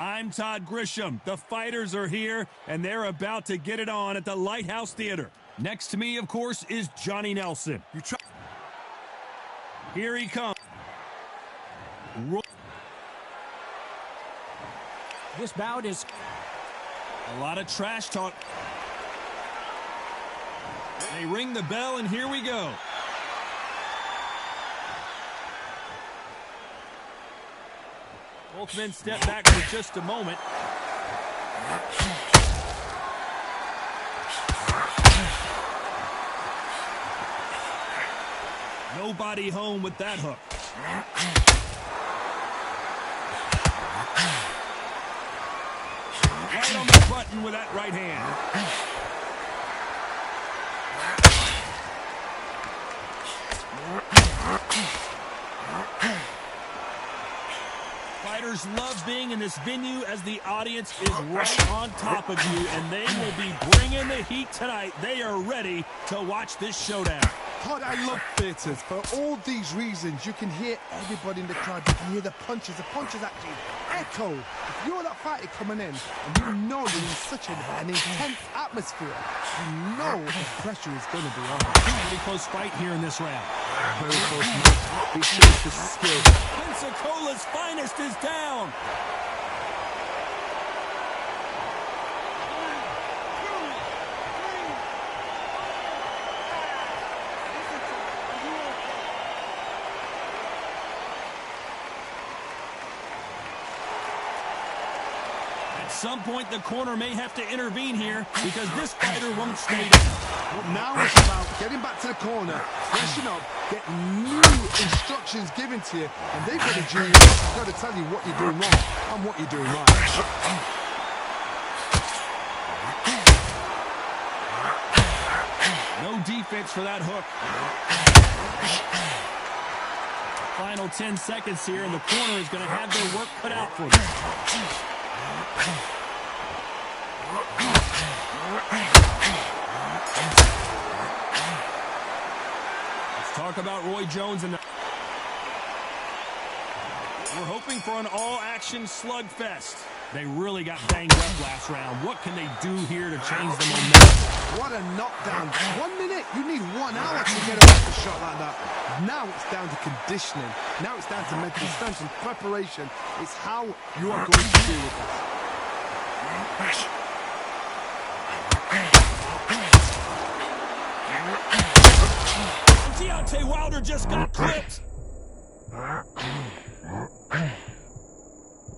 I'm Todd Grisham. The fighters are here, and they're about to get it on at the Lighthouse Theater. Next to me, of course, is Johnny Nelson. Here he comes. This bout is a lot of trash talk. They ring the bell, and here we go. Both men step back for just a moment. Nobody home with that hook. Right on the button with that right hand. Fighters love being in this venue as the audience is right on top of you, and they will be bringing the heat tonight. They are ready to watch this showdown. Todd, I love theatres. For all these reasons, you can hear everybody in the crowd. You can hear the punches. The punches actually echo. If you're that fighter coming in, and you know you're in such an intense atmosphere, you know the pressure is going to be on. Pretty close fight here in this round. Very close match. He shows his skill. Pensacola's finest is down. At some point, the corner may have to intervene here because this fighter won't stay down. Well, now it's about getting back to the corner, freshen up, get new instructions given to you, and they've got to tell you what you're doing wrong and what you're doing right. No defense for that hook. Final 10 seconds here, and the corner is going to have their work cut out for them. Let's talk about Roy Jones. And we're hoping for an all-action slugfest. They really got banged up last round. What can they do here to change the momentum? What a knockdown. 1 minute, you need 1 hour to get off a shot like that. Now it's down to conditioning. Now it's down to mental strength and preparation. It's how you are going to deal with this. Deontay Wilder just got clipped.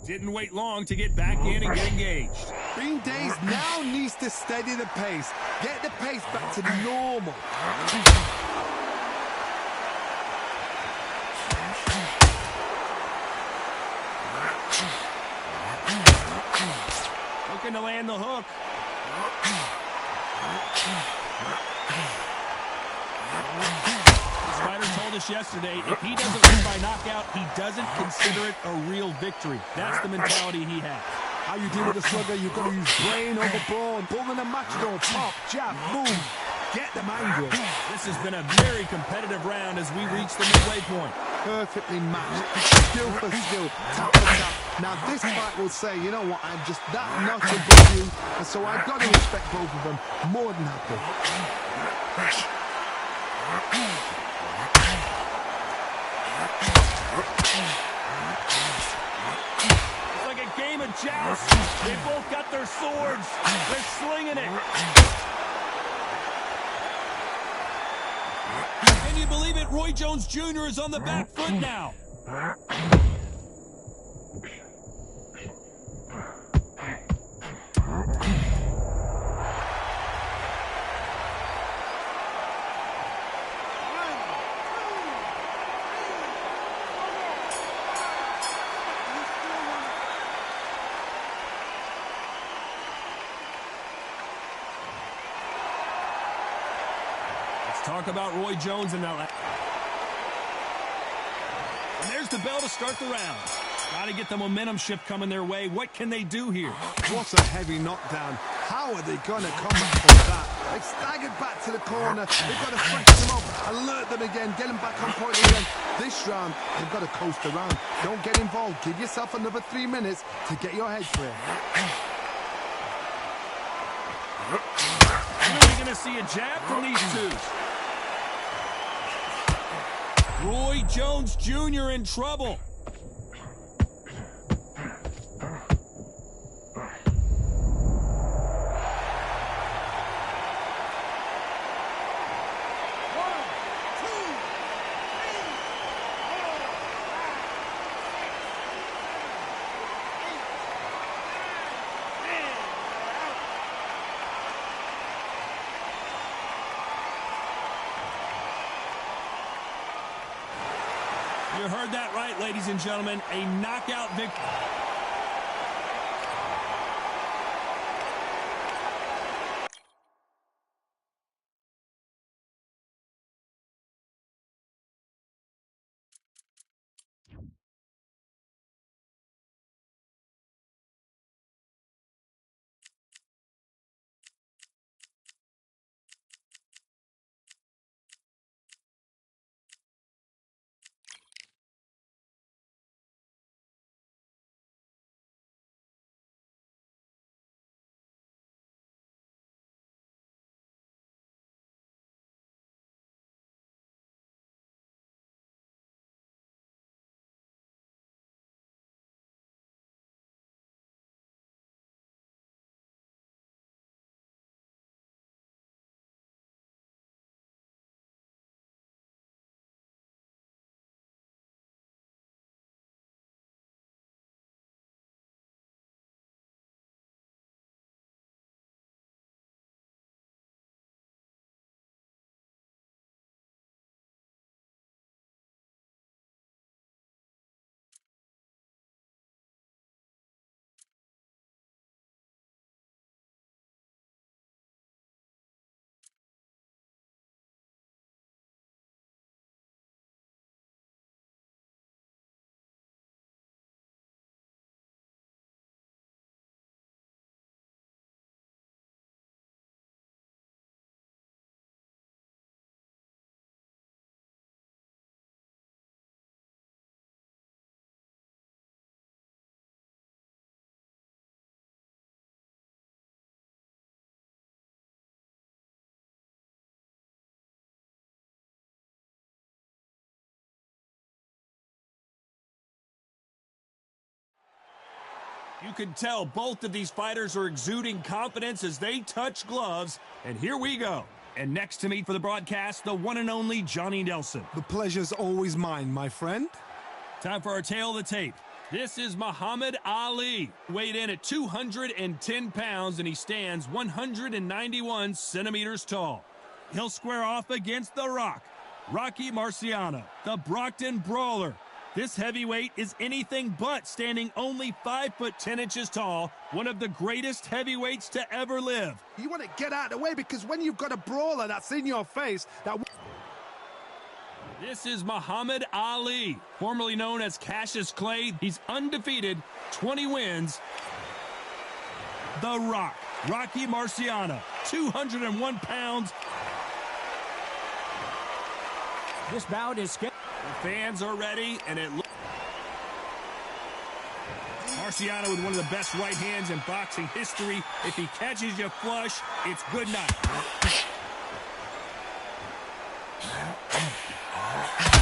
Didn't wait long to get back in and get engaged. Bean Days now needs to steady the pace. Get the pace back to normal. Looking to land the hook. This fighter told us yesterday, if he doesn't win by knockout, he doesn't consider it a real victory. That's the mentality he has. How you deal with a slugger, you've got to use brain over brawn. Bull in a matador, pop, jab, boom. Get them angry. This has been a very competitive round as we reach the midway point. Perfectly matched. Skill for skill, tap for tap. Now this fight will say, you know what, I'm just that notch above you, and so I've got to respect both of them. More than happy. It's like a game of joust. They both got their swords. They're slinging it. Can you believe it? Roy Jones Jr. is on the back foot now. Talk about Roy Jones and that. And there's the bell to start the round. Got to get the momentum shift coming their way. What can they do here? What a heavy knockdown. How are they going to come back from that? They've staggered back to the corner. They've got to freshen them up, alert them again, get them back on point again. This round, they've got to coast around. Don't get involved. Give yourself another 3 minutes to get your head clear. We're going to see a jab from these two. Roy Jones Jr. in trouble. You heard that right, ladies and gentlemen. A knockout victory. You can tell both of these fighters are exuding confidence as they touch gloves. And here we go. And next to me for the broadcast, the one and only Johnny Nelson. The pleasure's always mine, my friend. Time for our tail of the tape. This is Muhammad Ali, weighed in at 210 pounds, and he stands 191 centimeters tall. He'll square off against The Rock, Rocky Marciano, the Brockton Brawler. This heavyweight is anything but, standing only 5 foot 10 inches tall, one of the greatest heavyweights to ever live. You want to get out of the way because when you've got a brawler that's in your face, This is Muhammad Ali, formerly known as Cassius Clay. He's undefeated, 20 wins. The Rock, Rocky Marciano, 201 pounds. This bout is scheduled. The fans are ready, and it looks... Marciano with one of the best right hands in boxing history. If he catches you flush, it's good night.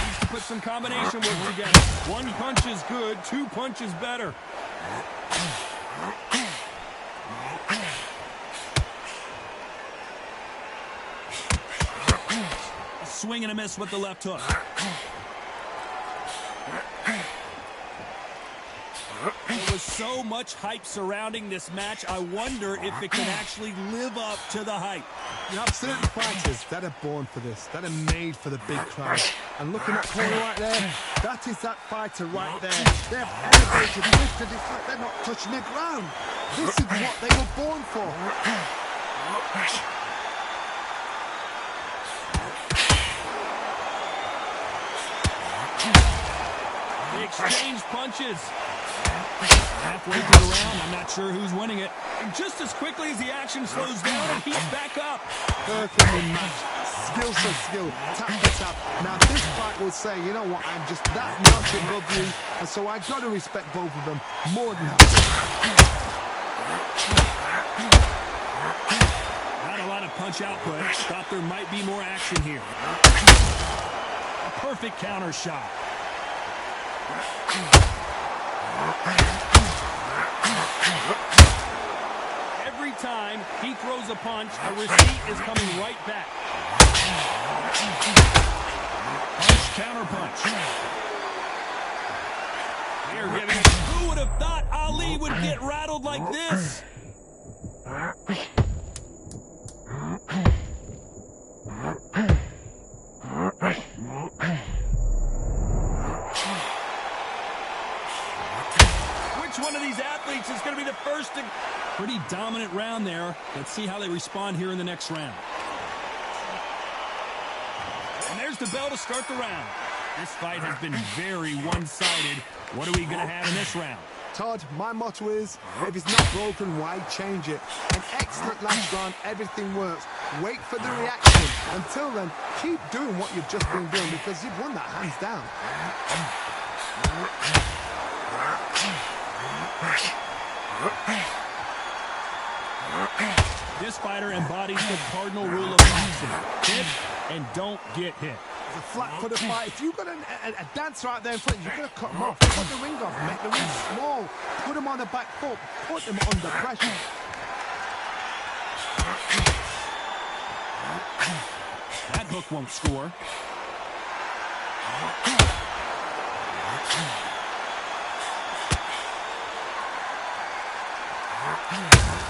Needs to put some combination work together. One punch is good, 2 punches better. A swing and a miss with the left hook. There was so much hype surrounding this match, I wonder if it can actually live up to the hype. you have certain fighters that are born for this, that are made for the big crowd. And looking at that corner right there, that is that fighter right there. They have elevated, lifted, it's like they're not touching the ground. This is what they were born for. Big exchange punches. Halfway through the round, I'm not sure who's winning it. And just as quickly as the action slows down, it heats back up. Perfectly matched. Skill for skill, tap for tap. Now this fight will say, you know what, I'm just that notch above you, and so I got to respect both of them more than that. Not a lot of punch output. Thought there might be more action here. A perfect counter shot. Every time he throws a punch, a receipt is coming right back. Punch, counter punch. They're giving. Who would have thought Ali would get rattled like this? Which one of these athletes is going to be the first to... Pretty dominant round there. Let's see how they respond here in the next round. And there's the bell to start the round. This fight has been very one-sided. What are we going to have in this round? Todd, my motto is, if it's not broken, why change it? An excellent last round, everything works. Wait for the reaction. Until then, keep doing what you've just been doing because you've won that hands down. This fighter embodies the cardinal rule of boxing. Hit and don't get hit. It's a flat-footed fight. If you've got a dancer out there in front, you've got to cut him off. Cut the ring off, make the ring small. Put him on the back foot. Put him under pressure. That hook won't score.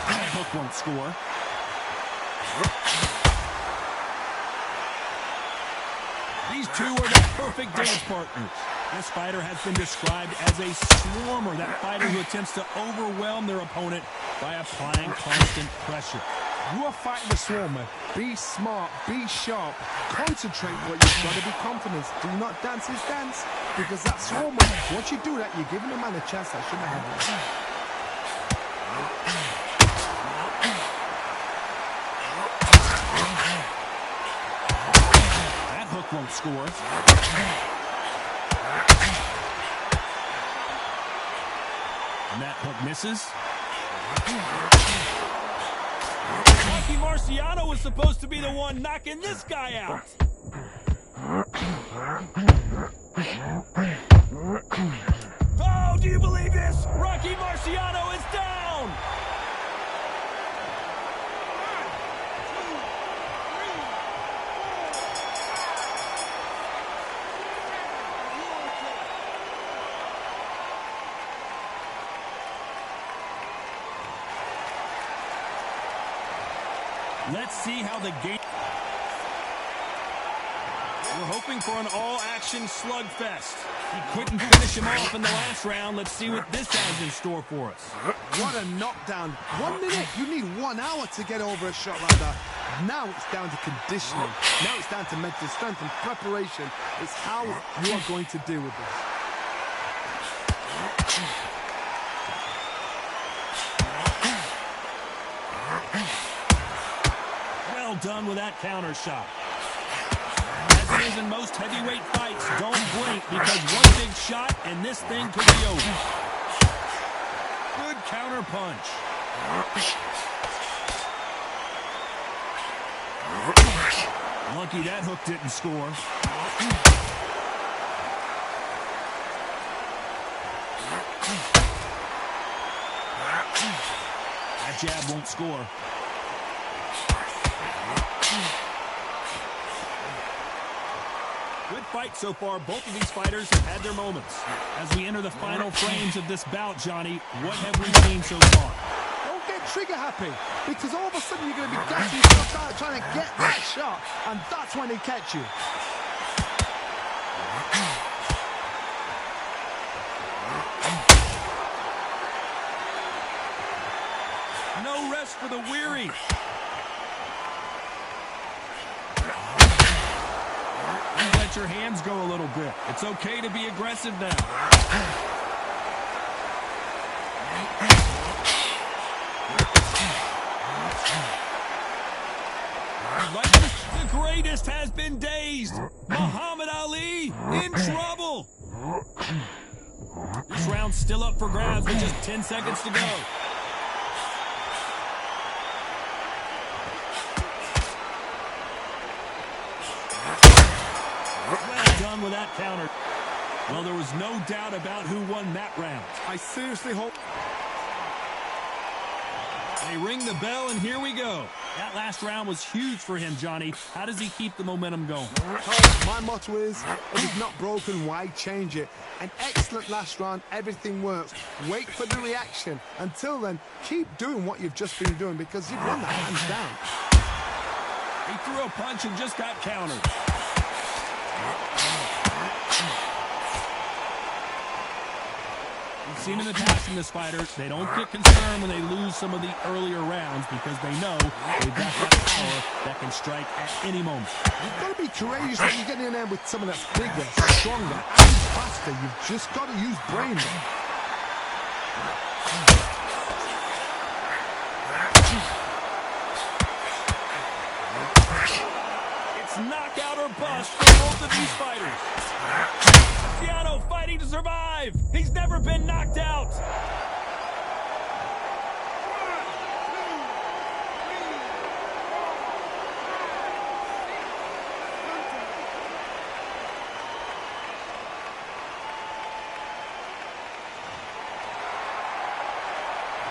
That hook won't score. These two are the perfect dance partners. This fighter has been described as a swarmer, that fighter who attempts to overwhelm their opponent by applying constant pressure. You are fighting the swarmer. Be smart, be sharp, concentrate what you've got to be confident. Do not dance his dance, because that swarmer, once you do that, you're giving a man a chance that shouldn't have happened. Won't score. And that hook misses. Rocky Marciano was supposed to be the one knocking this guy out. Oh, do you believe this? Rocky Marciano is down. Let's see how the game... We're hoping for an all-action slugfest. He couldn't finish him off in the last round. Let's see what this has in store for us. What a knockdown. 1 minute, you need 1 hour to get over a shot like that. Now it's down to conditioning. Now it's down to mental strength and preparation. It's how you are going to deal with this. Done with that counter shot. As it is in most heavyweight fights, don't blink because one big shot and this thing could be over. Good counter punch. Lucky that hook didn't score. That jab won't score. Good fight so far. Both of these fighters have had their moments. As we enter the final frames of this bout, Johnny, what have we seen so far? Don't get trigger happy, because all of a sudden you're going to be gassing yourself out trying to get that shot, and that's when they catch you. No rest for the weary. let your hands go a little bit. It's okay to be aggressive now. The greatest has been dazed. Muhammad Ali in trouble. This round's still up for grabs with just 10 seconds to go. Well done with that counter. Well, there was no doubt about who won that round. I seriously hope... They ring the bell, and here we go. That last round was huge for him, Johnny. How does he keep the momentum going? My motto is, if it's not broken, why change it? An excellent last round, everything works. Wait for the reaction. Until then, keep doing what you've just been doing because you've won that hands down. He threw a punch and just got countered. We've seen in the past in this fighter, they don't get concerned when they lose some of the earlier rounds because they know they've got that power that can strike at any moment. You've got to be courageous when you get in there with someone that's bigger, stronger, and faster. You've just got to use brain. It's knockout or bust for both of these fighters. Marciano fighting to survive. He's never been knocked out.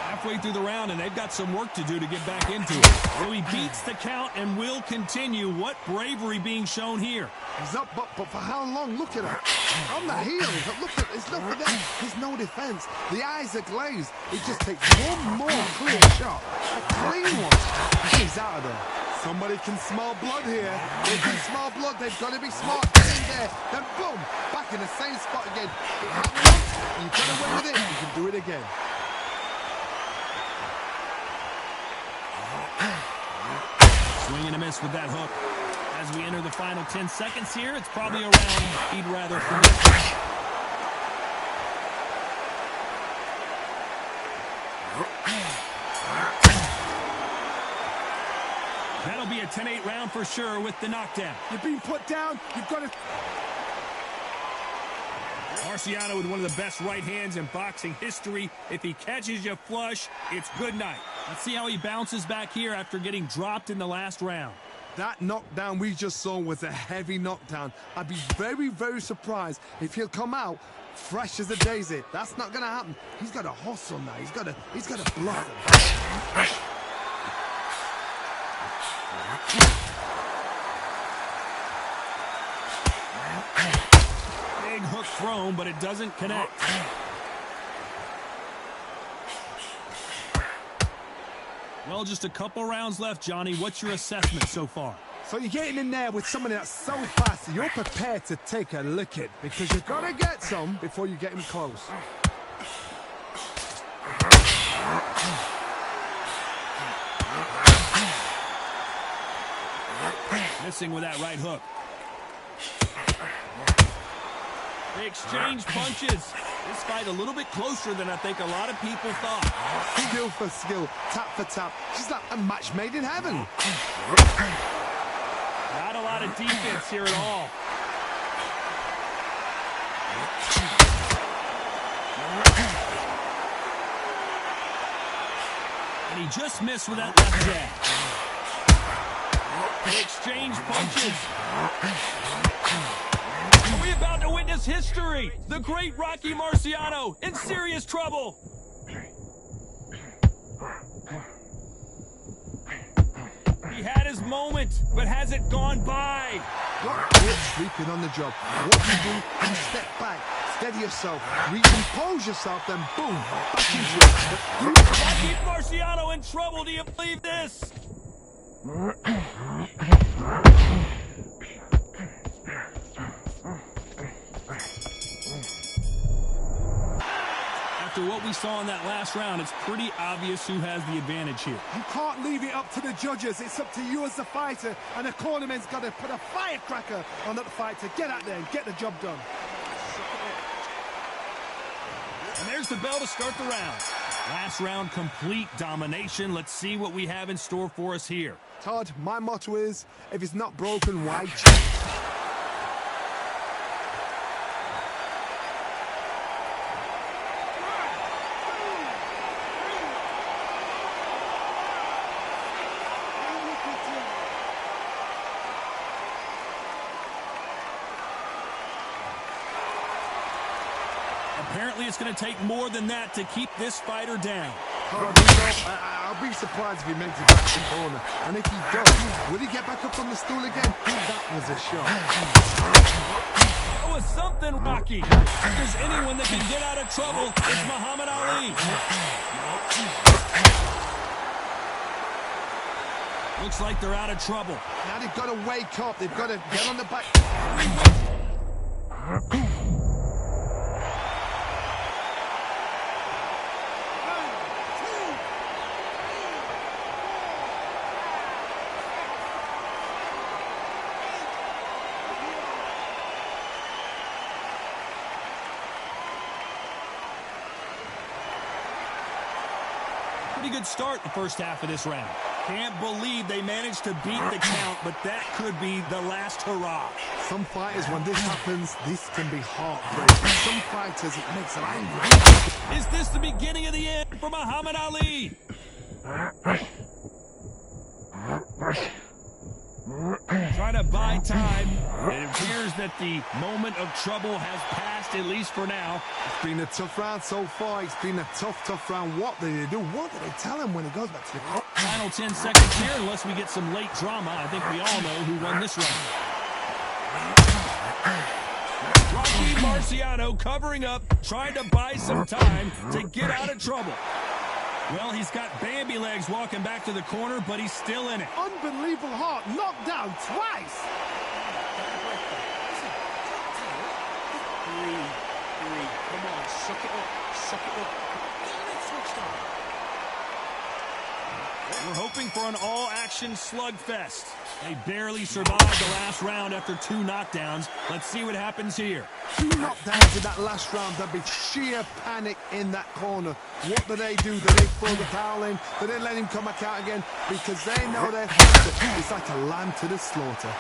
Halfway through the round, and they've got some work to do to get back into it. So he beats the count and will continue. What bravery being shown here. He's up, but for how long? Look at him. On the heels. Look at, there's nothing there. There's no defense. The eyes are glazed. It just takes one more clear shot. A clean one. He's out of there. Somebody can smell blood here. They can smell blood. They've got to be smart. Get in there. Then boom. Back in the same spot again. It happened once. You get away with it. You can do it again. Swing and a miss with that hook. As we enter the final 10 seconds here, it's probably a round he'd rather forget. That'll be a 10-8 round for sure with the knockdown. You're being put down. You've got to... Marciano with one of the best right hands in boxing history. If he catches you flush, it's good night. Let's see how he bounces back here after getting dropped in the last round. That knockdown we just saw was a heavy knockdown. I'd be very, very surprised if he'll come out fresh as a daisy. That's not going to happen. He's got to hustle now. He's got to blossom. Big hook thrown, but it doesn't connect. Well, just a couple rounds left, Johnny. What's your assessment so far? So you're getting in there with somebody that's so fast, you're prepared to take a licking because you've got to get some before you get him close. Missing with that right hook. They exchange punches. This fight a little bit closer than I think a lot of people thought. Skill for skill, tap for tap. Just like a match made in heaven. Not a lot of defense here at all. And he just missed with that left jab. They exchange punches. Are we about to witness history? The great Rocky Marciano in serious trouble. He had his moment, but has it gone by? Don't quit sleeping on the job. What you do, you step back, steady yourself, recompose yourself, then boom, back into it. Rocky Marciano in trouble. Do you believe this? After what we saw in that last round, it's pretty obvious who has the advantage here. You can't leave it up to the judges. It's up to you as the fighter, and the cornerman's got to put a firecracker on that fight to get out there and get the job done. And there's the bell to start the round. Last round, complete domination. Let's see what we have in store for us here. Todd, my motto is, if it's not broken, why check? Apparently, it's going to take more than that to keep this fighter down. I'll be surprised if he makes it back to the corner. And if he does, will he get back up on the stool again? That was a shot. That was something rocky. If there's anyone that can get out of trouble, it's Muhammad Ali. Looks like they're out of trouble. Now they've got to wake up. They've got to get on the back. Pretty good start the first half of this round. Can't believe they managed to beat the count, but that could be the last hurrah. Some fighters, when this happens, this can be heartbreaking. Some fighters, it makes them angry. Is this the beginning of the end for Muhammad Ali? Trying to buy time. It appears that the moment of trouble has passed, at least for now. It's been a tough round so far. It's been a tough round. What do they do? What do they tell him when he goes back to the court? Final 10 seconds here, unless we get some late drama. I think we all know who won this round. Rocky Marciano covering up, trying to buy some time to get out of trouble. Well, he's got Bambi legs walking back to the corner, but he's still in it. Unbelievable heart, knocked down twice. Breathe. Come on, suck it up. We're hoping for an all-action slugfest. They barely survived the last round after 2 knockdowns. Let's see what happens here. 2 knockdowns in that last round. There'd be sheer panic in that corner. What do? Do they throw the towel in? Do they let him come back out again? Because they know they have to. It's like a lamb to the slaughter.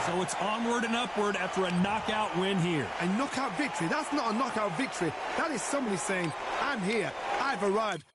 So it's onward and upward after a knockout win here. A knockout victory? That's not a knockout victory. That is somebody saying, I'm here, I've arrived.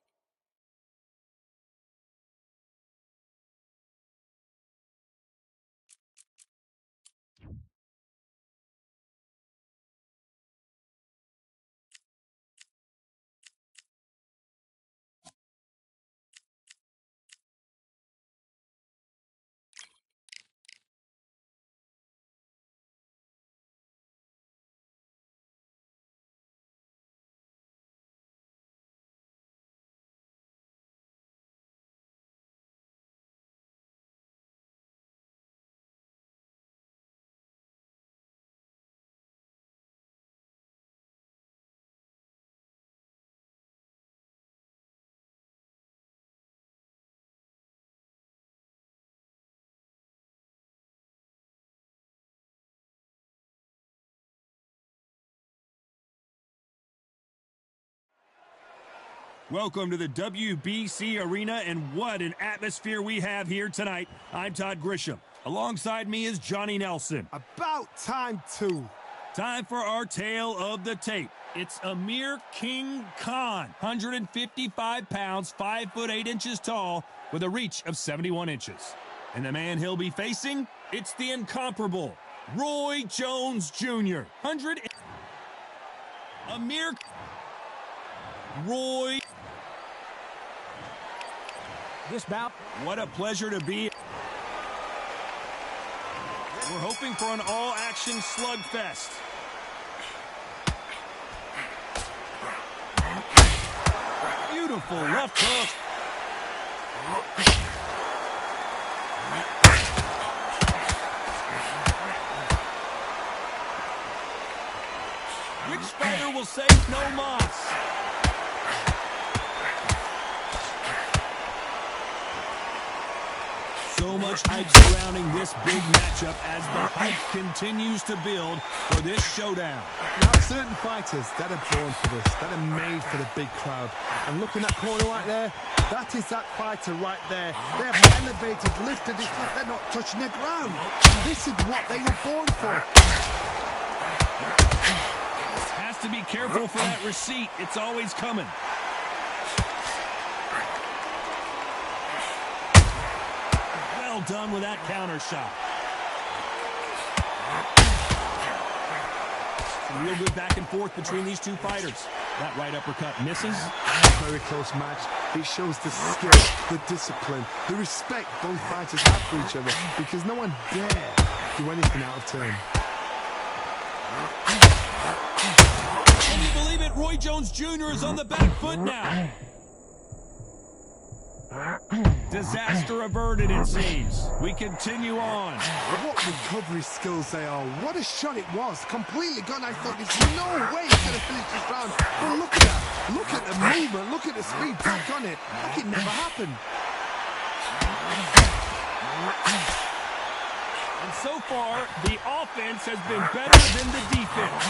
Welcome to the WBC Arena, and what an atmosphere we have here tonight. I'm Todd Grisham. Alongside me is Johnny Nelson. About time, too. Time for our tale of the tape. It's Amir King Khan, 155 pounds, 5 foot 8 inches tall, with a reach of 71 inches. And the man he'll be facing, it's the incomparable Roy Jones Jr. Roy. This bout. What a pleasure to be. We're hoping for an all-action slugfest. Beautiful left hook. Which fighter will save no moss? So much hype surrounding this big matchup as the hype continues to build for this showdown. Now, certain fighters that are born for this, that are made for the big crowd. And look in that corner right there, that is that fighter right there. They have elevated, lifted, it's like they're not touching the ground. This is what they were born for. Has to be careful for that receipt. It's always coming. Well done with that counter shot. Some real good back and forth between these two fighters. That right uppercut misses. Very close match. It shows the skill, the discipline, the respect both fighters have for each other, because no one dare do anything out of turn. Can you believe it? Roy Jones Jr. is on the back foot now. Disaster averted, it seems. We continue on. What recovery skills they are. What a shot it was. Completely gone. I thought there's no way he's going to finish this round. But look at that. Look at the movement. Look at the speed back on it. Like it never happened. And so far, the offense has been better than the defense.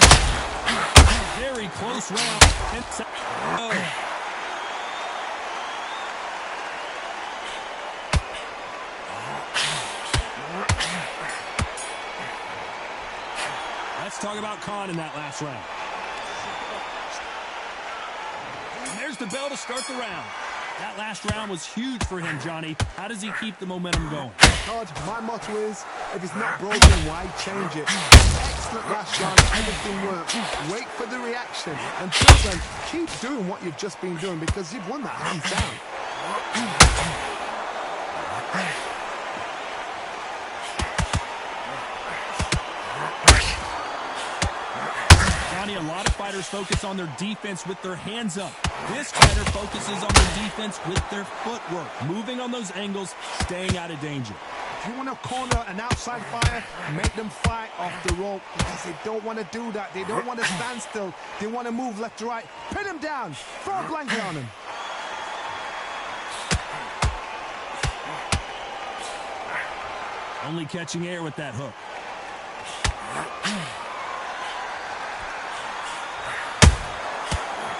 Very close round. Oh. Let's talk about Khan in that last round. And there's the bell to start the round. That last round was huge for him, Johnny. How does he keep the momentum going? God, my motto is, if it's not broken, why change it? Excellent last round. Everything worked. Wait for the reaction. Until then, keep doing what you've just been doing, because you've won that hands down. Johnny, a lot of fighters focus on their defense with their hands up. This fighter focuses on their defense with their footwork, moving on those angles, staying out of danger. If you want to corner an outside fighter, make them fight off the rope, because they don't want to do that. They don't want to stand still. They want to move left to right. Pin him down. Throw a blanket on him. Only catching air with that hook.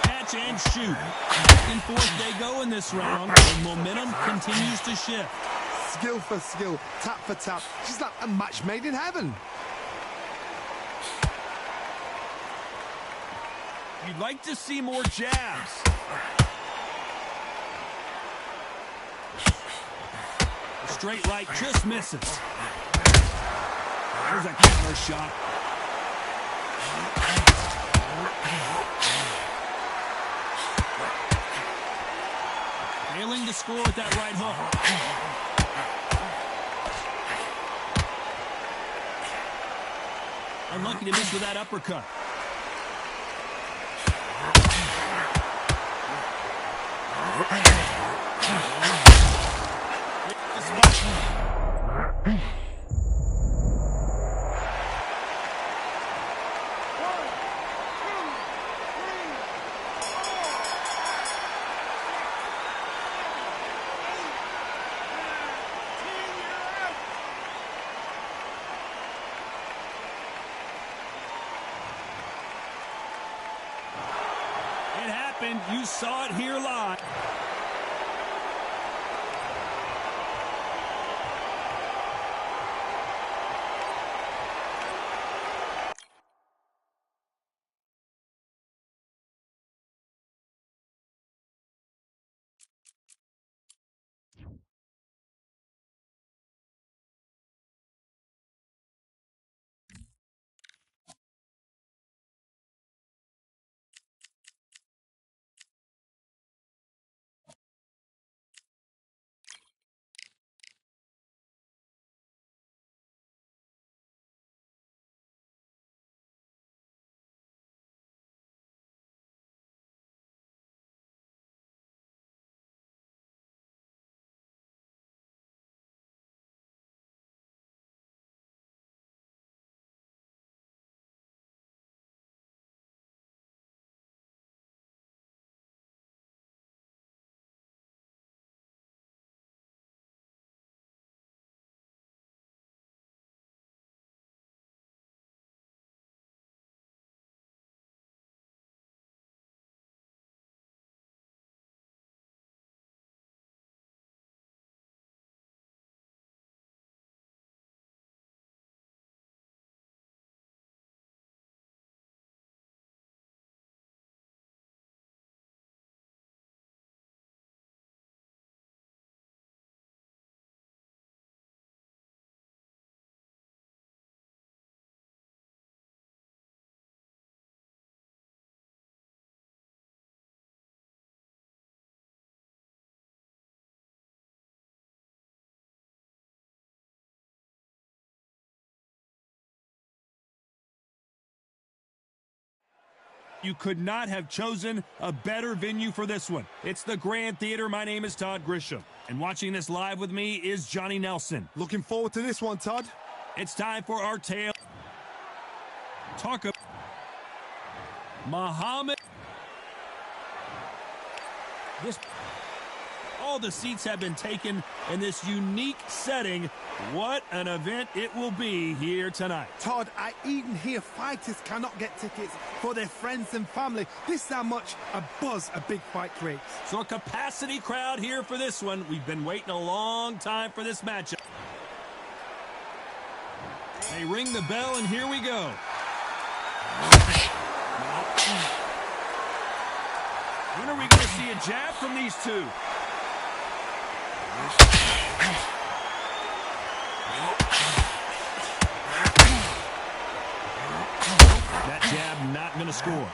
Catch and shoot. Back and forth they go in this round, and momentum continues to shift. Skill for skill, tap for tap. Just like a match made in heaven. You'd like to see more jabs. A straight right just misses. There's a counter shot. Failing to score with that right hook. Unlucky to miss with that uppercut. It happened. You saw it here live. You could not have chosen a better venue for this one. It's the Grand Theater. My name is Todd Grisham, and watching this live with me is Johnny Nelson. Looking forward to this one, Todd. It's time for our tale. Talk about Muhammad. All the seats have been taken in this unique setting. What an event it will be here tonight. Todd, I even hear fighters cannot get tickets for their friends and family. This is how much a buzz a big fight creates. So a capacity crowd here for this one. We've been waiting a long time for this matchup. They ring the bell, and here we go. When are we going to see a jab from these two? That jab not going to score.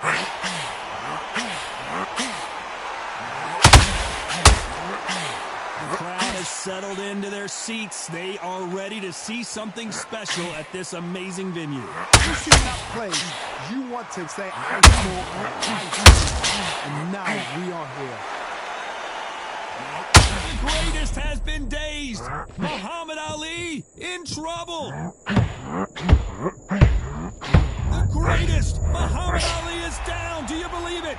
The crowd has settled into their seats. They are ready to see something special at this amazing venue. This is that place you want to say, I saw, and now we are here. The greatest has been dazed. Muhammad Ali in trouble. The greatest. Muhammad Ali is down. Do you believe it?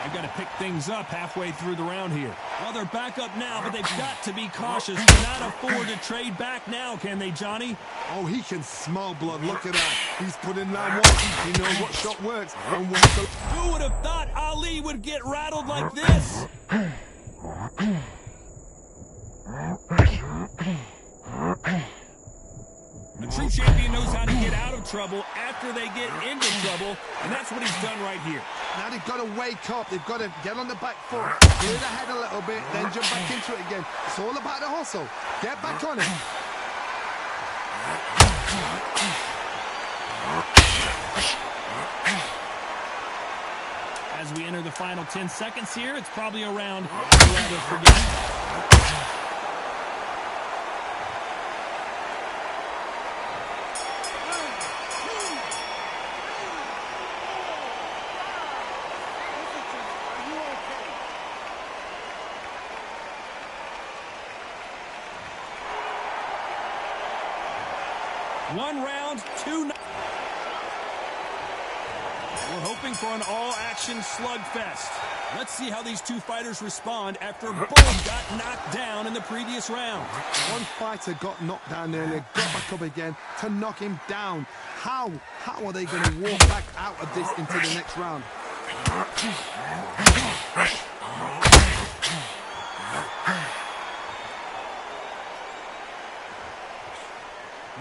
They've got to pick things up halfway through the round here. Well, they're back up now, but they've got to be cautious. Cannot afford to trade back now, can they, Johnny? Oh, he can smell blood. Look at that. He's put in round one. He knows what shot works and what to... Who would have thought Ali would get rattled like this? The true champion knows how to get out of trouble after they get into trouble, and that's what he's done right here. Now they've got to wake up. They've got to get on the back foot, clear the head a little bit, then jump back into it again. It's all about the hustle. Get back on it. As we enter the final 10 seconds here, it's probably a round we'll never forget. One round, two. We're hoping for an all-action slugfest. Let's see how these two fighters respond after both got knocked down in the previous round. One fighter got knocked down earlier, got back up again to knock him down. How are they going to walk back out of this into the next round?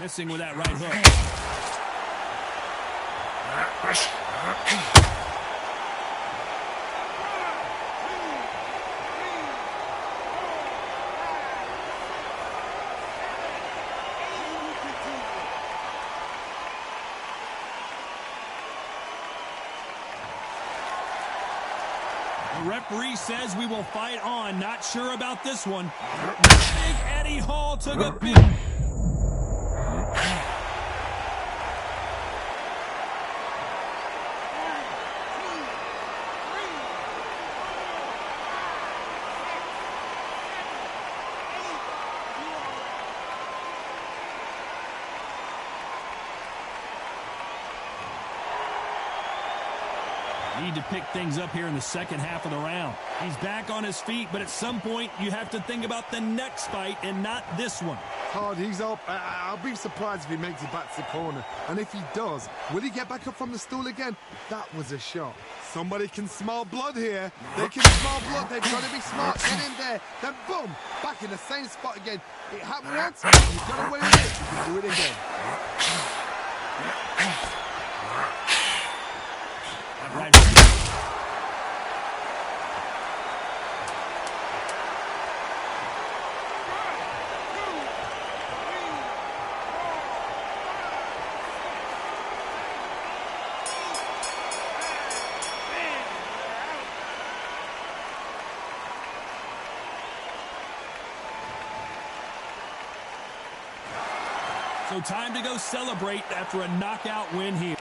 Missing with that right hook. The referee says we will fight on. Not sure about this one. Big Eddie Hall took a big... Need to pick things up here in the second half of the round. He's back on his feet, but at some point you have to think about the next fight and not this one. Todd, he's up. I'll be surprised if he makes it back to the corner. And if he does, will he get back up from the stool again? That was a shot. Somebody can smell blood here. They can smell blood. They've got to be smart. Get in there. Then boom, back in the same spot again. It happened once. You got away with it. You can do it again. Right. So time to go celebrate after a knockout win here.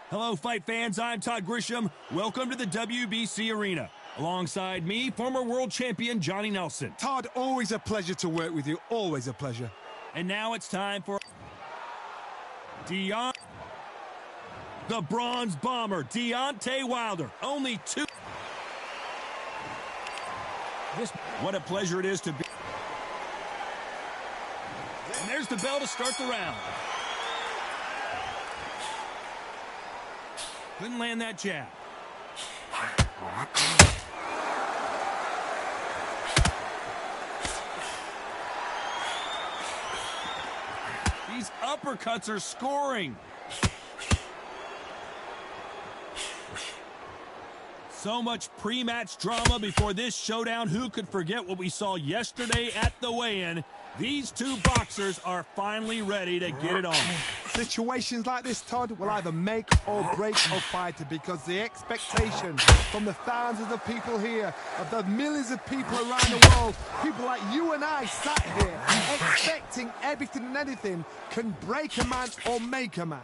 Hello, fight fans. I'm Todd Grisham. Welcome to the WBC Arena. Alongside me, former world champion Johnny Nelson. Todd, always a pleasure to work with you. Always a pleasure. And now it's time for the Bronze Bomber, Deontay Wilder. Only two. What a pleasure it is to be. And there's the bell to start the round. Couldn't land that jab. These uppercuts are scoring. So much pre-match drama before this showdown. Who could forget what we saw yesterday at the weigh-in? These two boxers are finally ready to get it on. Situations like this, Todd, will either make or break a fighter, because the expectation from the thousands of people here, of the millions of people around the world, people like you and I sat here expecting everything and anything, can break a man or make a man.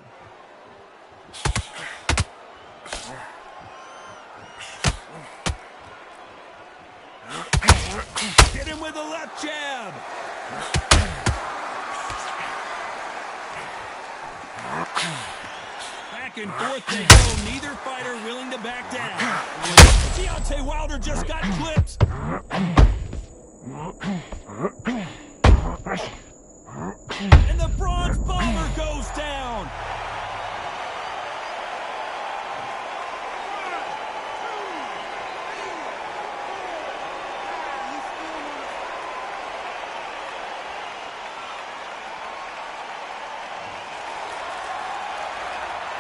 Hit him with a left jab. Back and forth they go. Neither fighter willing to back down. Deontay Wilder just got clipped. And the Bronze Bomber goes down.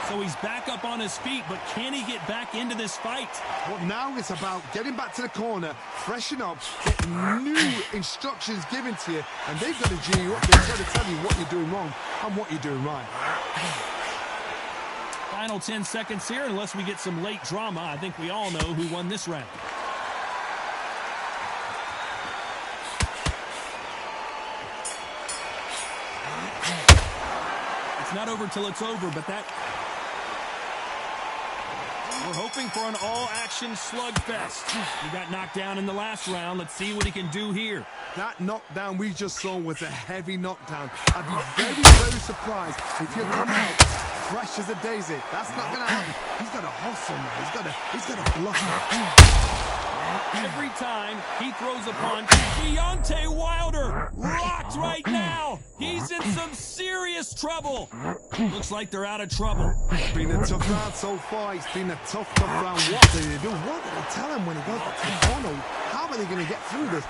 So he's back up on his feet, but can he get back into this fight? Well, now it's about getting back to the corner, freshen up, get new instructions given to you, and they've got to G you up. They've got to tell you what you're doing wrong and what you're doing right. Final 10 seconds here, unless we get some late drama. I think we all know who won this round. It's not over till it's over, but that... We're hoping for an all-action slugfest. He got knocked down in the last round. Let's see what he can do here. That knockdown we just saw was a heavy knockdown. I'd be very, very surprised if he'll come out fresh as a daisy. That's not going to happen. He's got to hustle, man. He's got to block. Every time he throws a punch, Deontay Wilder rocked right now. He's in some serious trouble. Looks like they're out of trouble. It's been a tough round so far. It's been a tough round. What do they do? What do they tell him when he goes back to the corner? How are they going to get through this?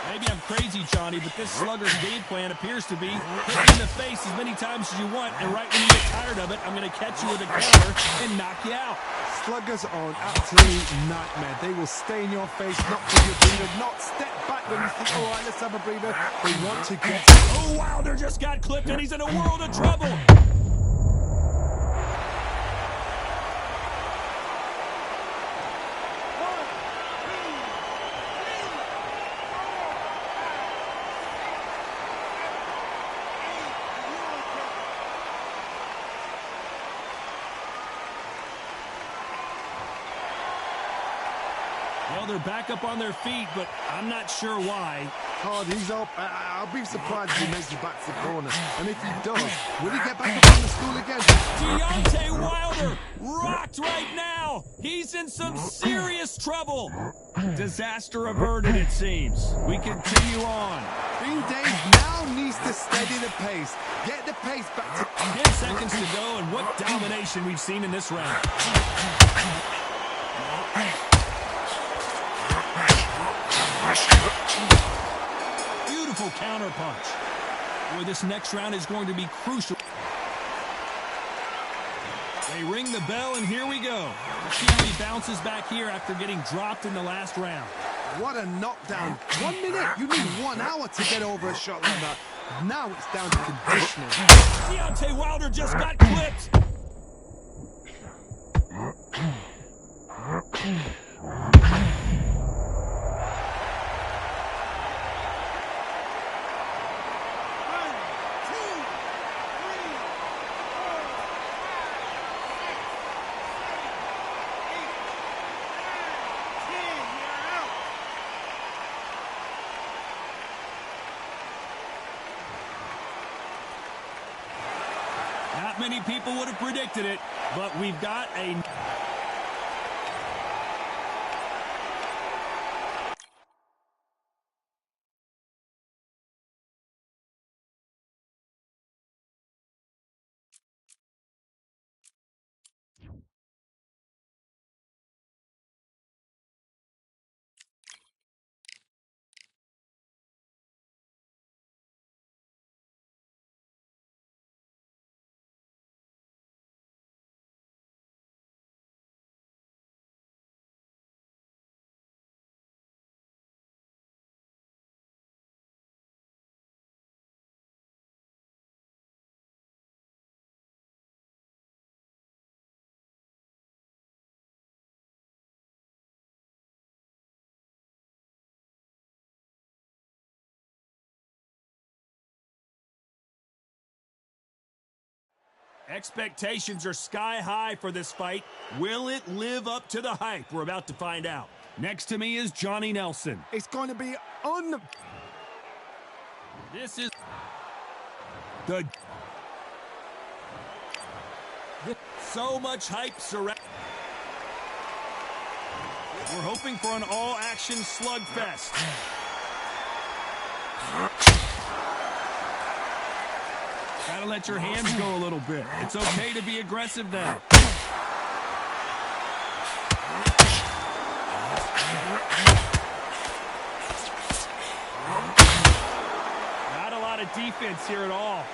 Maybe I'm crazy, Johnny, but this slugger's game plan appears to be hit in the face as many times as you want, and right when you get tired of it, I'm going to catch you with a counter and knock you out. Sluggers are an absolute nightmare. They will stay in your face, not give you a breather, not step back when you think, all right, let's have a breather. They want to get... Oh, Wilder just got clipped, and he's in a world of trouble. Well, they're back up on their feet, but I'm not sure why. Hard, he's up. I'll be surprised if he makes it back to the corner. And if he does, will he get back up on the stool again? Deontay Wilder rocked right now. He's in some serious trouble. Disaster averted, it seems. We continue on. Bean Dave now needs to steady the pace. Get the pace back to... 10 seconds to go, and what domination we've seen in this round. Beautiful counter punch. Boy, this next round is going to be crucial. They ring the bell, and here we go. Let's see how he bounces back here after getting dropped in the last round. What a knockdown. 1 minute. You need 1 hour to get over a shot like that. Now it's down to conditioning. Deontay Wilder just got clipped. Not many people would have predicted it, but we've got a... Expectations are sky high for this fight. Will it live up to the hype? We're about to find out. Next to me is Johnny Nelson. It's going to be This is the... So much hype surround... We're hoping for an all-action slugfest. Gotta let your hands go a little bit. It's okay to be aggressive now. Not a lot of defense here at all.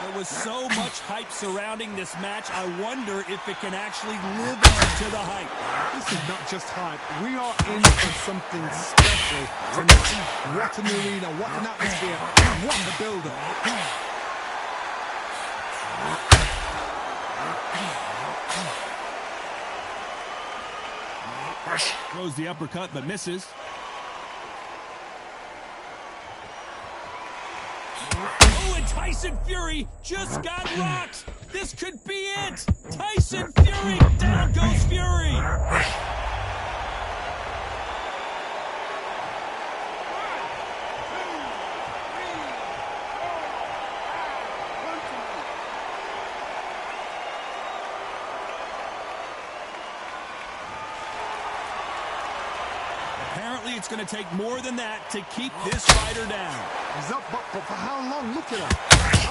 There was so much hype surrounding this match, I wonder if it can actually live up to the hype. This is not just hype. We are in for something special tonight. What an arena, what an atmosphere, what a build-up. Throws the uppercut but misses. Oh, and Tyson Fury just got rocked. This could be it. Tyson Fury, down goes Fury. Apparently, it's going to take more than that to keep this fighter down. He's up, but for how long? Look at him.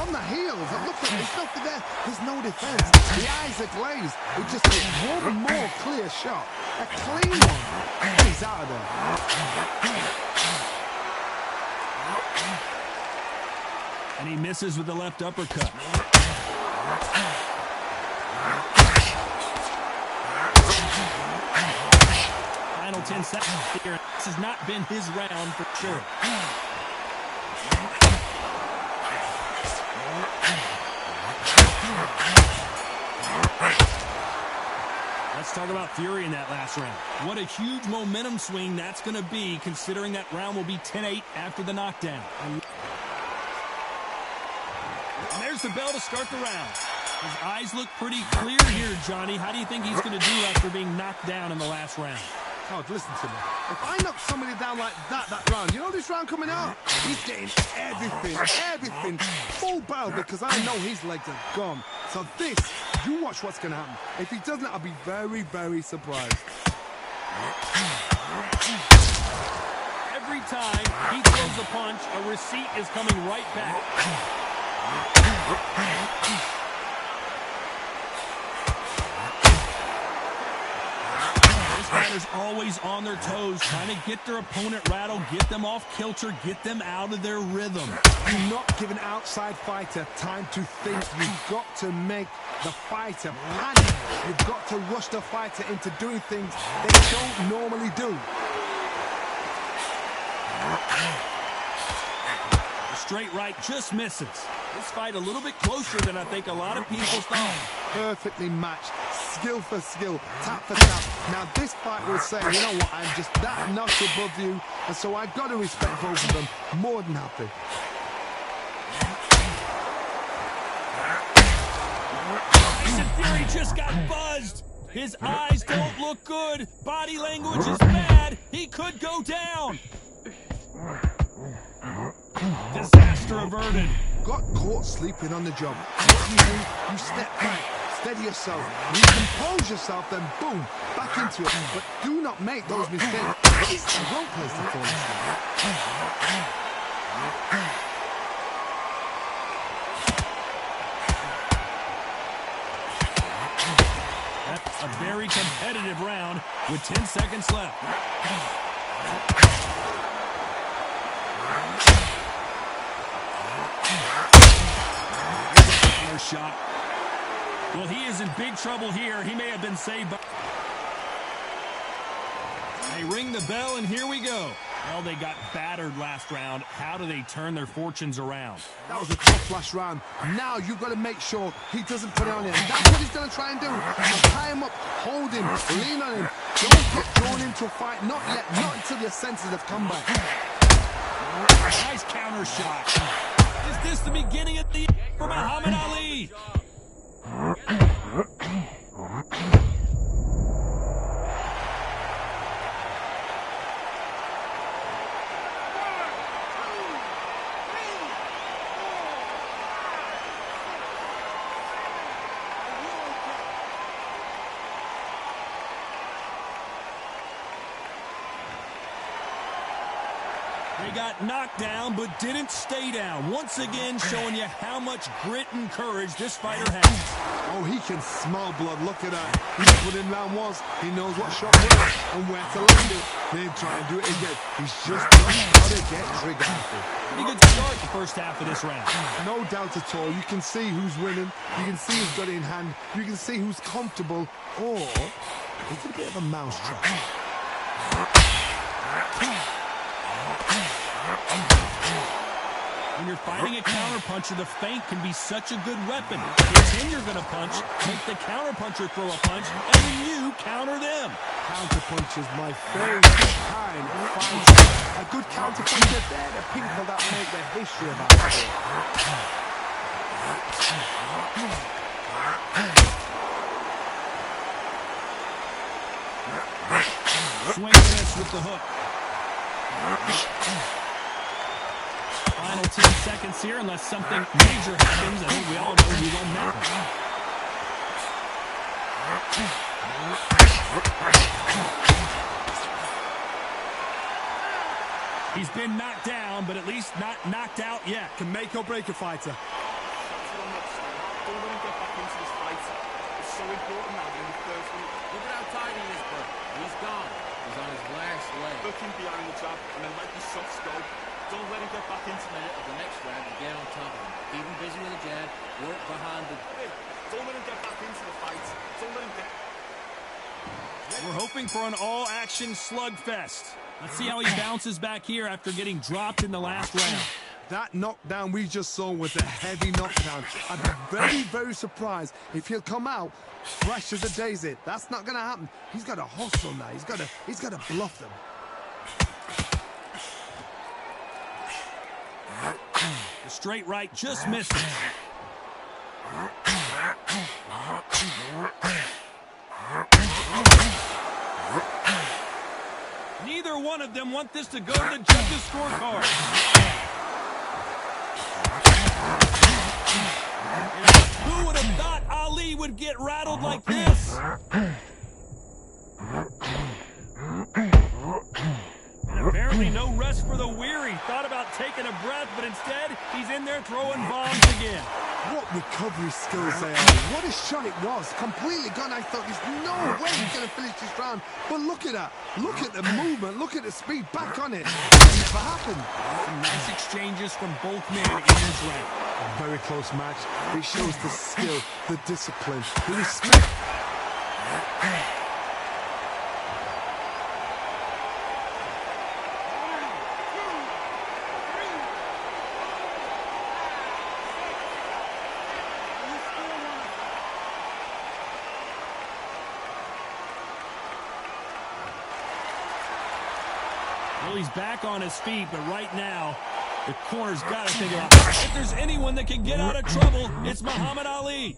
On the heels. Look at him. There's nothing there. There's no defense. The eyes are glazed. It just takes one more clear shot. A clean one. And he's out of there. And he misses with the left uppercut. Final 10 seconds here. This has not been his round for sure. Let's talk about Fury in that last round. What a huge momentum swing that's going to be, considering that round will be 10-8 after the knockdown. And there's the bell to start the round. His eyes look pretty clear here, Johnny. How do you think he's going to do after being knocked down in the last round? Oh, listen to me. If I knock somebody down like that round, you know this round coming out? He's getting everything, full barrel, because I know his legs are gone. So this, you watch what's going to happen. If he doesn't, I'll be very, very surprised. Every time he throws a punch, a receipt is coming right back. Fighters always on their toes, trying to get their opponent rattled, get them off kilter, get them out of their rhythm. You're not giving an outside fighter time to think. You've got to make the fighter panic. You've got to rush the fighter into doing things they don't normally do. The straight right just misses. This fight a little bit closer than I think a lot of people thought. Perfectly matched. Skill for skill, tap for tap. Now this fight will say, you know what, I'm just that notch above you, and so I've got to respect both of them. More than happy. Tyson Fury just got buzzed. His eyes don't look good. Body language is bad. He could go down. Disaster averted. Got caught sleeping on the job. What do? You step back. Steady yourself, recompose yourself, then boom, back into it. But do not make those mistakes. It's the wrong place to fall asleep. That's a very competitive round with 10 seconds left. Shot. Well, he is in big trouble here. He may have been saved by... They ring the bell, and here we go. Well, they got battered last round. How do they turn their fortunes around? That was a tough last round. Now you've got to make sure he doesn't put it on him. That's what he's going to try and do. Tie him up, hold him, lean on him. Don't get drawn into a fight. Not yet. Not until your senses have come back. Nice counter shot. Is this the beginning of the end for Muhammad Ali? They got knocked down, but didn't stay down. Once again, showing you how much grit and courage this fighter has. Oh, he can smell blood. Look at that. He's put in round once. He knows what shot works and where to land it. Then try and do it again. He's just got to get trigger happy. Pretty good start the first half of this round. No doubt at all. You can see who's winning. You can see who's got it in hand. You can see who's comfortable. Or it's a bit of a mousetrap. When you're fighting a counterpuncher, the feint can be such a good weapon. Pretend you're going to punch, make the counterpuncher throw a punch, and then you counter them. Counterpunch is my favorite kind of fight. A good counterpuncher, they're the people that make the history of our sport. Swing and miss with the hook. Final 10 seconds here, unless something major happens. I think we all know he won that one. He's been knocked down, but at least not knocked out yet. Can make or break a fighter. Don't let him get back into this fight. It's so important now in the first minute. Look at how tight he is, bro. He's gone. He's on his last leg. Look him behind the jab and then let the shots go. Don't let him get back into Minute of the next round to get on top of him. Keep him busy with a jab. Work behind the... Don't let him get back into the fight. Don't let him get... We're hoping for an all-action slugfest. Let's see how he bounces back here after getting dropped in the last round. That knockdown we just saw was a heavy knockdown. I'd be very, very surprised if he'll come out fresh as a daisy. That's not going to happen. He's got to hustle now. He's got to bluff them. The straight right just misses. Neither one of them want this to go to the judges' scorecard. Who would have thought Ali would get rattled like this? And apparently no rest for the weary. Thought about taking a breath, but instead he's in there throwing bombs again. What recovery skills they are. What a shot it was. Completely gone. I thought there's no way he's going to finish this round. But look at that. Look at the movement. Look at the speed. Back on it. It never happened. Some nice exchanges from both men in this round. A very close match. It shows the skill, the discipline, the respect. Well, he's back on his feet, but right now, the corner's got to think about if there's anyone that can get out of trouble, it's Muhammad Ali.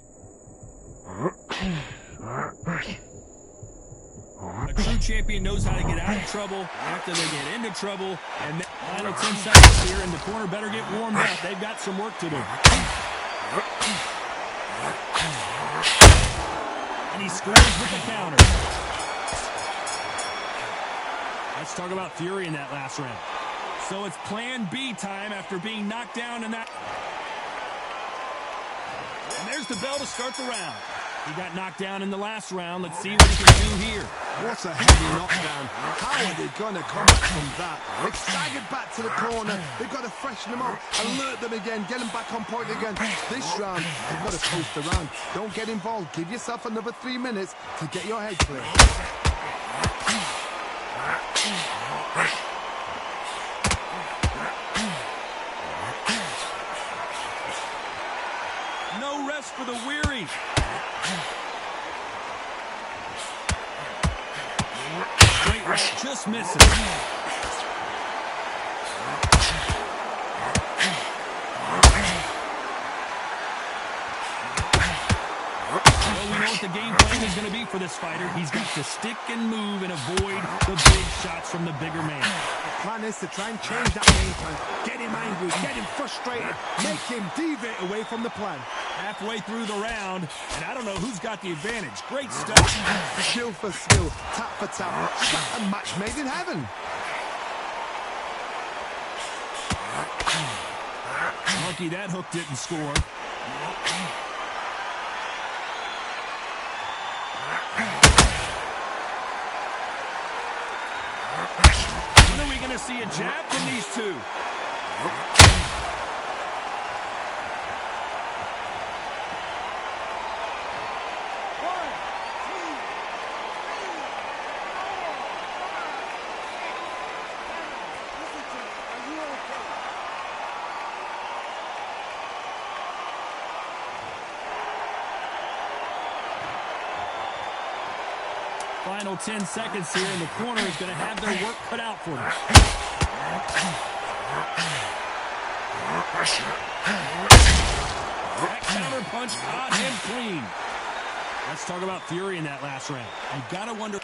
A true champion knows how to get out of trouble after they get into trouble. And the final 10 seconds here, and the corner better get warmed up. They've got some work to do. And he scores with the counter. Let's talk about fury in that last round. So it's plan B time after being knocked down in that. And there's the bell to start the round. He got knocked down in the last round. Let's see what he can do here. What a heavy knockdown. How are they going to come back from that? They've staggered back to the corner. They've got to freshen them up, alert them again, get them back on point again. This round, they've got to coast the round. Don't get involved. Give yourself another 3 minutes to get your head clear. No rest for the weary. Straight right just misses. Well, we know what the game plan is going to be for this fighter. He's got to stick and move and avoid the big shots from the bigger man. The plan is to try and change that game plan. Get him angry, get him frustrated, make him deviate away from the plan. Halfway through the round, and I don't know who's got the advantage. Great stuff. Skill for skill, tap for tap, a match made in heaven. Lucky that hook didn't score. When are we going to see a jab from these two? Final 10 seconds here, and the corner is going to have their work cut out for them. That counter punch caught him clean. Let's talk about fury in that last round. You got to wonder.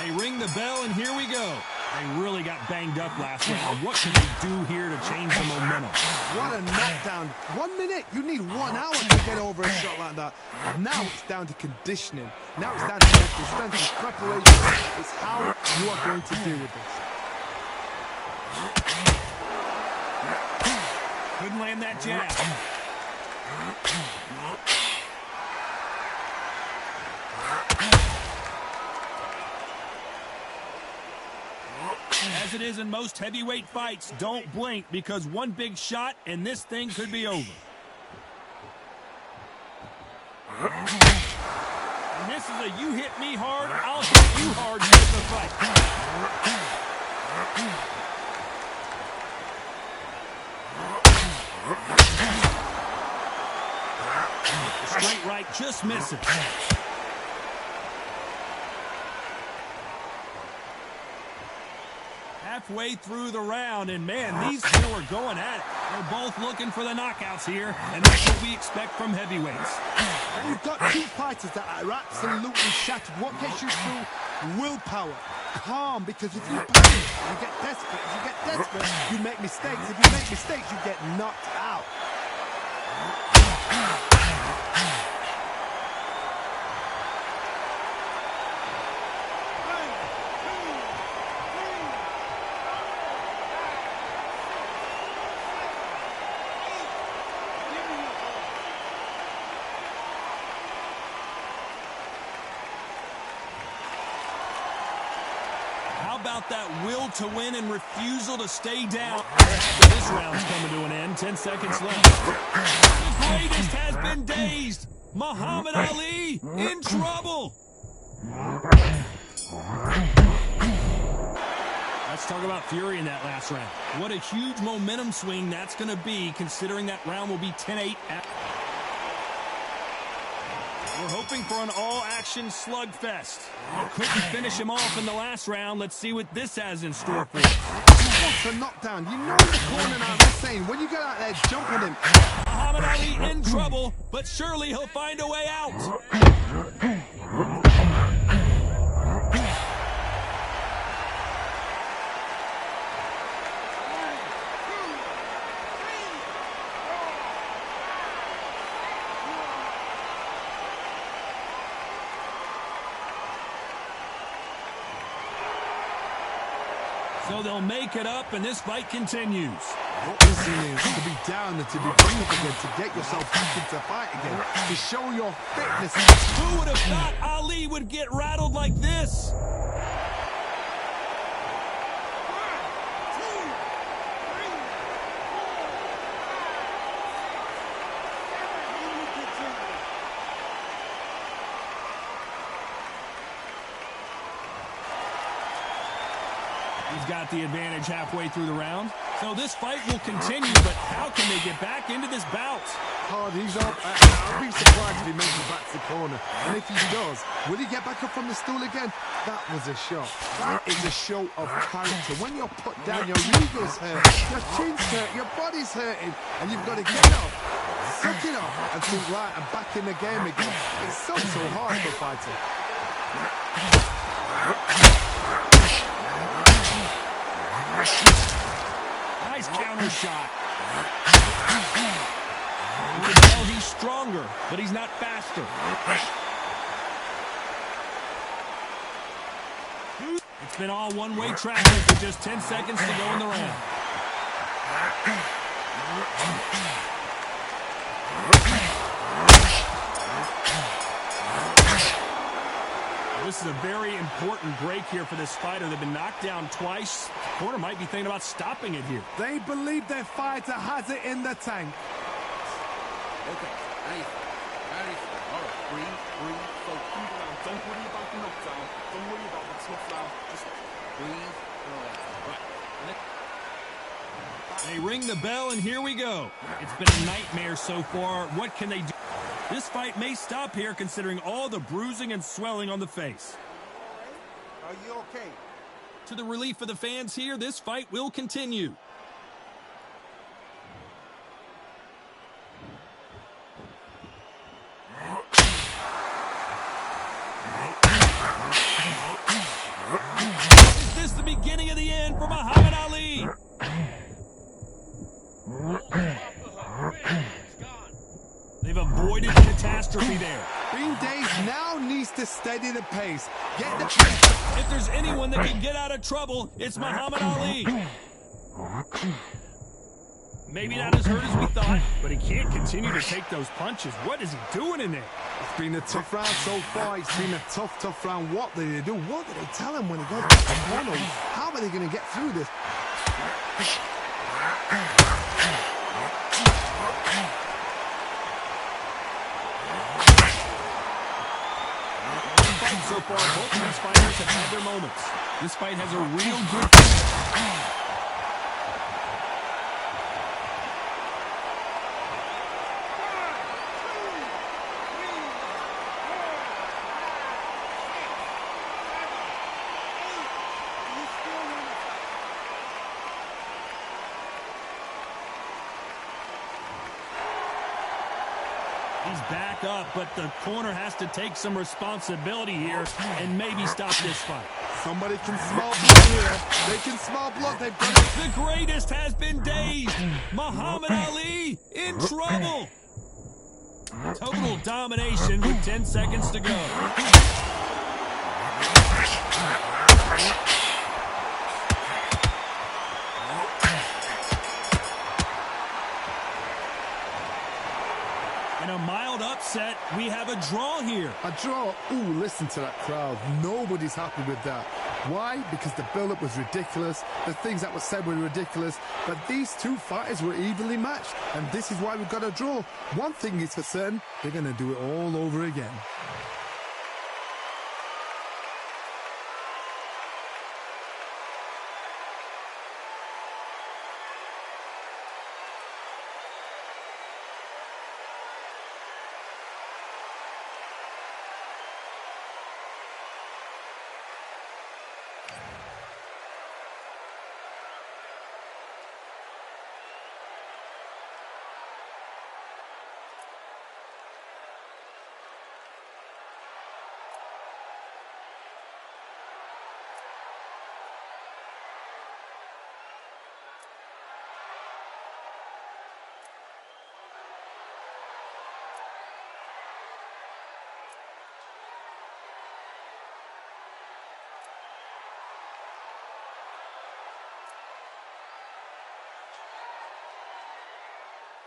They ring the bell, and here we go. They really got banged up last round. What can they do here to change the momentum? What a knockdown. 1 minute, you need 1 hour to get over a shot like that. Now it's down to conditioning. Now it's down to mental strength and preparation. It's how you are going to deal with this. Couldn't land that jab. As it is in most heavyweight fights, don't blink, because one big shot and this thing could be over. And this is a you hit me hard, I'll hit you hard type of fight. The straight right just misses. Halfway through the round, and man, these two are going at it. They're both looking for the knockouts here, and that's what we expect from heavyweights. And you've got two fighters that are absolutely shattered. What gets you through? Willpower. Calm, because if you panic, you get desperate. If you get desperate, you make mistakes. If you make mistakes, you get knocked out. How about that will to win and refusal to stay down? This round's coming to an end. 10 seconds left. The greatest has been dazed. Muhammad Ali in trouble. Let's talk about fury in that last round. What a huge momentum swing that's going to be, considering that round will be 10-8. We're hoping for an all-action slugfest. Couldn't finish him off in the last round. Let's see what this has in store for us. What's a knockdown? You know in the corner now, they're saying, when you get out there, jump on him. Muhammad Ali in trouble, but surely he'll find a way out. So they'll make it up, and this fight continues. What this is to be down and to be breathing again, to get yourself back into fight again, to show your fitness. Who would have thought Ali would get rattled like this? He's got the advantage halfway through the round. So this fight will continue, but how can they get back into this bout? Hard, he's up. I'll be surprised if he makes it back to the corner. And if he does, will he get back up from the stool again? That was a shot. That is a show of character. When you're put down, your ego's hurt, your chin's hurt, your body's hurting, and you've got to get up, suck it up, and think, right, I'm back in the game again. It's so hard for a fighter. Nice counter shot. You can tell he's stronger, but he's not faster. It's been all one-way traffic with just 10 seconds to go in the round. This is a very important break here for this fighter. They've been knocked down twice. The corner might be thinking about stopping it here. They believe their fighter has it in the tank. Okay, now you feel. All right, Breathe, focus. Don't worry about the knockdown. Don't worry about the tough round. Just breathe, relax. Right. They ring the bell, and here we go. It's been a nightmare so far. What can they do? This fight may stop here considering all the bruising and swelling on the face. Are you okay? To the relief of the fans here, this fight will continue. Is this the beginning of the end for Muhammad Ali? They've avoided catastrophe there. Green Days now needs to steady the pace. Get the pressure. If there's anyone that can get out of trouble, it's Muhammad Ali. Maybe not as hurt as we thought, but he can't continue to take those punches. What is he doing in there? It's been a tough round so far. It's been a tough round. What do they do? What do they tell him when he goes back to the corner? How are they going to get through this? So far, both of these fighters have had their moments. This fight has a real good... He's back up, but the corner has to take some responsibility here and maybe stop this fight. Somebody can smell blood here. They can smell blood. They've got it. The greatest has been dazed. Muhammad Ali in trouble. Total domination with 10 seconds to go. In a mild upset, we have a draw here. A draw? Ooh, listen to that crowd. Nobody's happy with that. Why? Because the build-up was ridiculous. The things that were said were ridiculous. But these two fighters were evenly matched. And this is why we got a draw. One thing is for certain, they're going to do it all over again.